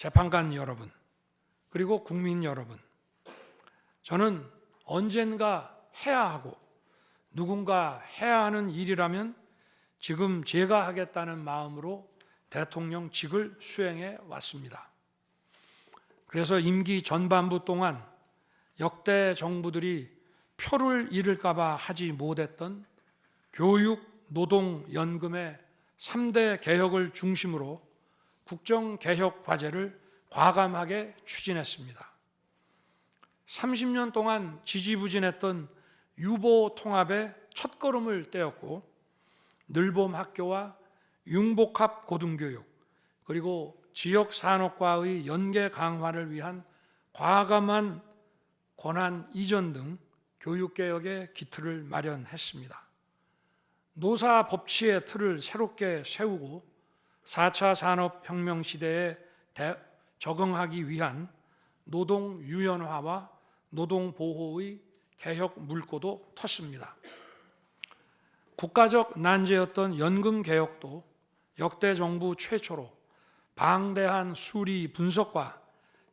재판관 여러분, 그리고 국민 여러분, 저는 언젠가 해야 하고 누군가 해야 하는 일이라면 지금 제가 하겠다는 마음으로 대통령직을 수행해 왔습니다. 그래서 임기 전반부 동안 역대 정부들이 표를 잃을까 봐 하지 못했던 교육, 노동, 연금의 3대 개혁을 중심으로 국정개혁 과제를 과감하게 추진했습니다. 30년 동안 지지부진했던 유보 통합의 첫걸음을 떼었고 늘봄 학교와 융복합 고등교육 그리고 지역산업과의 연계 강화를 위한 과감한 권한 이전 등 교육개혁의 기틀을 마련했습니다. 노사 법치의 틀을 새롭게 세우고 4차 산업혁명 시대에 적응하기 위한 노동 유연화와 노동 보호의 개혁 물꼬도 텄습니다. 국가적 난제였던 연금 개혁도 역대 정부 최초로 방대한 수리 분석과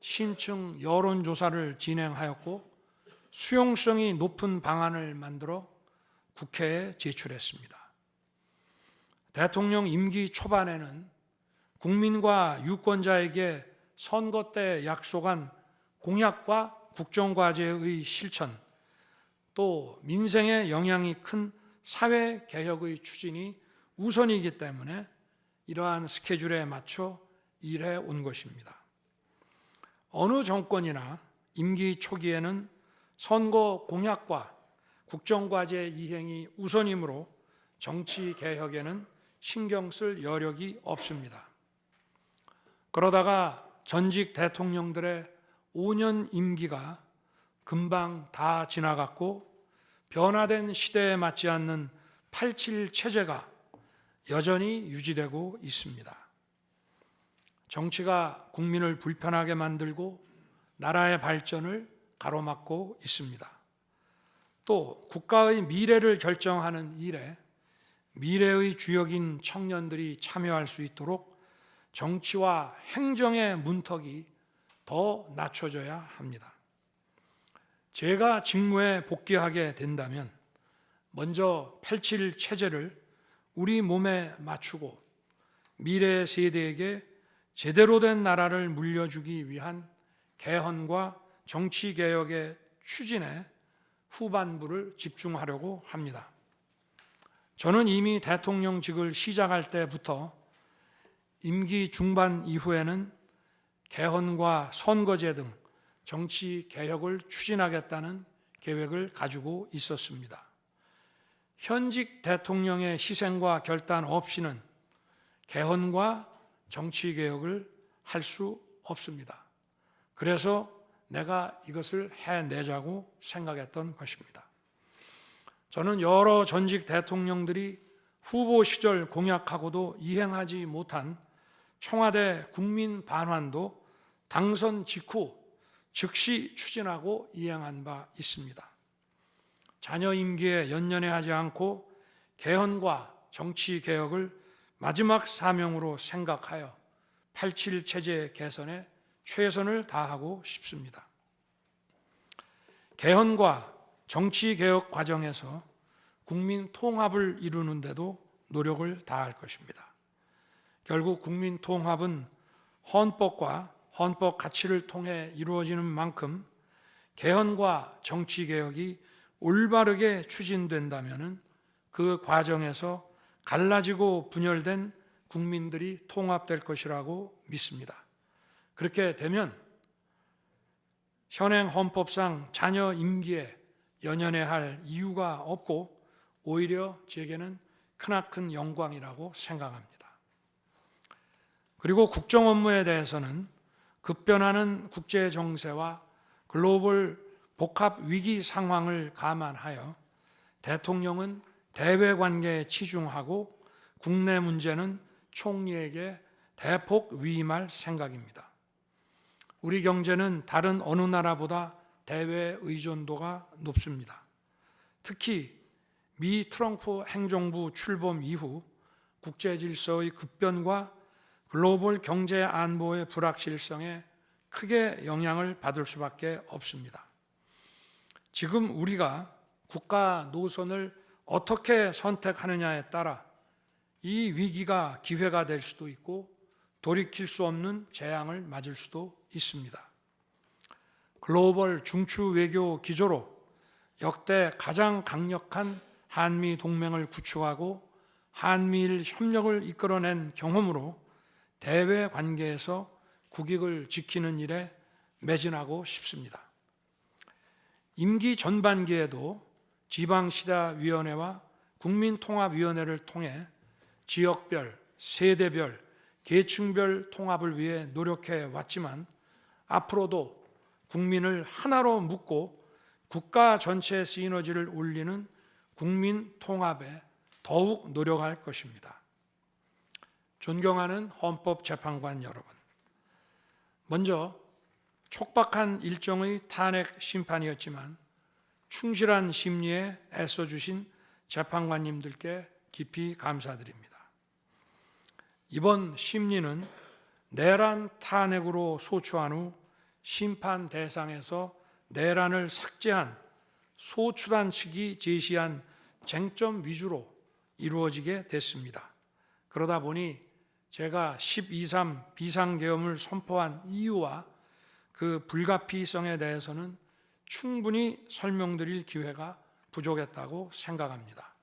심층 여론조사를 진행하였고 수용성이 높은 방안을 만들어 국회에 제출했습니다. 대통령 임기 초반에는 국민과 유권자에게 선거 때 약속한 공약과 국정과제의 실천, 또 민생에 영향이 큰 사회개혁의 추진이 우선이기 때문에 이러한 스케줄에 맞춰 일해 온 것입니다. 어느 정권이나 임기 초기에는 선거 공약과 국정과제 이행이 우선이므로 정치개혁에는 신경 쓸 여력이 없습니다. 그러다가 전직 대통령들의 5년 임기가 금방 다 지나갔고 변화된 시대에 맞지 않는 87 체제가 여전히 유지되고 있습니다. 정치가 국민을 불편하게 만들고 나라의 발전을 가로막고 있습니다. 또 국가의 미래를 결정하는 일에 미래의 주역인 청년들이 참여할 수 있도록 정치와 행정의 문턱이 더 낮춰져야 합니다. 제가 직무에 복귀하게 된다면 먼저 87 체제를 우리 몸에 맞추고 미래 세대에게 제대로 된 나라를 물려주기 위한 개헌과 정치개혁의 추진에 후반부를 집중하려고 합니다. 저는 이미 대통령직을 시작할 때부터 임기 중반 이후에는 개헌과 선거제 등 정치개혁을 추진하겠다는 계획을 가지고 있었습니다. 현직 대통령의 희생과 결단 없이는 개헌과 정치개혁을 할 수 없습니다. 그래서 내가 이것을 해내자고 생각했던 것입니다. 저는 여러 전직 대통령들이 후보 시절 공약하고도 이행하지 못한 청와대 국민 반환도 당선 직후 즉시 추진하고 이행한 바 있습니다. 자녀 임기에 연연해하지 않고 개헌과 정치개혁을 마지막 사명으로 생각하여 87 체제 개선에 최선을 다하고 싶습니다. 개헌과 정치개혁 과정에서 국민 통합을 이루는 데도 노력을 다할 것입니다. 결국 국민 통합은 헌법과 헌법 가치를 통해 이루어지는 만큼 개헌과 정치개혁이 올바르게 추진된다면 그 과정에서 갈라지고 분열된 국민들이 통합될 것이라고 믿습니다. 그렇게 되면 현행 헌법상 자녀 임기에 연연해야 할 이유가 없고 오히려 제게는 크나큰 영광이라고 생각합니다. 그리고 국정 업무에 대해서는 급변하는 국제 정세와 글로벌 복합 위기 상황을 감안하여 대통령은 대외 관계에 치중하고 국내 문제는 총리에게 대폭 위임할 생각입니다. 우리 경제는 다른 어느 나라보다 대외 의존도가 높습니다. 특히 미 트럼프 행정부 출범 이후 국제 질서의 급변과 글로벌 경제 안보의 불확실성에 크게 영향을 받을 수밖에 없습니다. 지금 우리가 국가 노선을 어떻게 선택하느냐에 따라 이 위기가 기회가 될 수도 있고 돌이킬 수 없는 재앙을 맞을 수도 있습니다. 글로벌 중추 외교 기조로 역대 가장 강력한 한미 동맹을 구축하고 한미일 협력을 이끌어낸 경험으로 대외 관계에서 국익을 지키는 일에 매진하고 싶습니다. 임기 전반기에도 지방시다위원회와 국민통합위원회를 통해 지역별, 세대별, 계층별 통합을 위해 노력해 왔지만 앞으로도 국민을 하나로 묶고 국가 전체 시너지를 올리는 국민 통합에 더욱 노력할 것입니다. 존경하는 헌법재판관 여러분, 먼저 촉박한 일정의 탄핵 심판이었지만 충실한 심리에 애써주신 재판관님들께 깊이 감사드립니다. 이번 심리는 내란 탄핵으로 소추한 후 심판 대상에서 내란을 삭제한 소추단 측이 제시한 쟁점 위주로 이루어지게 됐습니다. 그러다 보니 제가 12.3 비상계엄을 선포한 이유와 그 불가피성에 대해서는 충분히 설명드릴 기회가 부족했다고 생각합니다.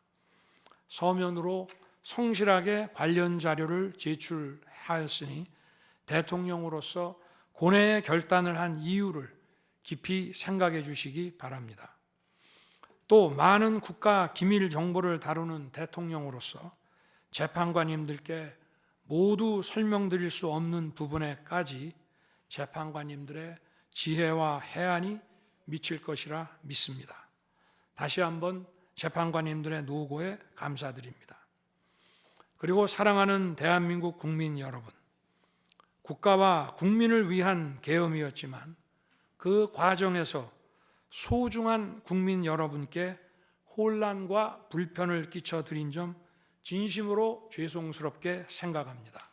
서면으로 성실하게 관련 자료를 제출하였으니 대통령으로서 고뇌의 결단을 한 이유를 깊이 생각해 주시기 바랍니다. 또 많은 국가 기밀 정보를 다루는 대통령으로서 재판관님들께 모두 설명드릴 수 없는 부분에까지 재판관님들의 지혜와 해안이 미칠 것이라 믿습니다. 다시 한번 재판관님들의 노고에 감사드립니다. 그리고 사랑하는 대한민국 국민 여러분, 국가와 국민을 위한 계엄이었지만 그 과정에서 소중한 국민 여러분께 혼란과 불편을 끼쳐드린 점 진심으로 죄송스럽게 생각합니다.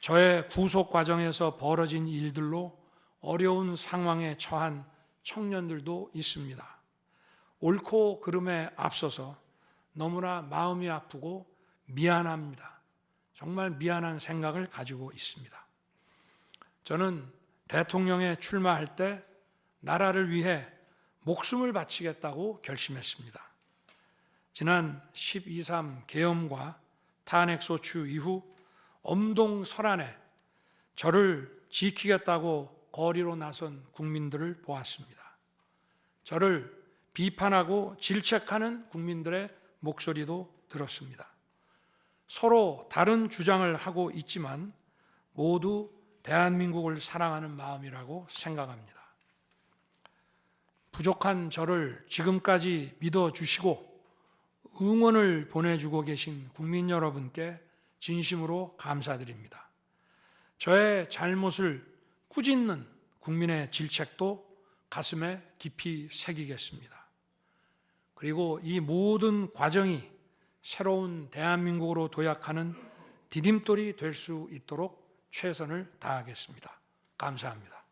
저의 구속 과정에서 벌어진 일들로 어려운 상황에 처한 청년들도 있습니다. 옳고 그름에 앞서서 너무나 마음이 아프고 미안합니다. 정말 미안한 생각을 가지고 있습니다. 저는 대통령에 출마할 때 나라를 위해 목숨을 바치겠다고 결심했습니다. 지난 12.3 계엄과 탄핵소추 이후 엄동설안에 저를 지키겠다고 거리로 나선 국민들을 보았습니다. 저를 비판하고 질책하는 국민들의 목소리도 들었습니다. 서로 다른 주장을 하고 있지만 모두 대한민국을 사랑하는 마음이라고 생각합니다. 부족한 저를 지금까지 믿어주시고 응원을 보내주고 계신 국민 여러분께 진심으로 감사드립니다. 저의 잘못을 꾸짖는 국민의 질책도 가슴에 깊이 새기겠습니다. 그리고 이 모든 과정이 새로운 대한민국으로 도약하는 디딤돌이 될 수 있도록 최선을 다하겠습니다. 감사합니다.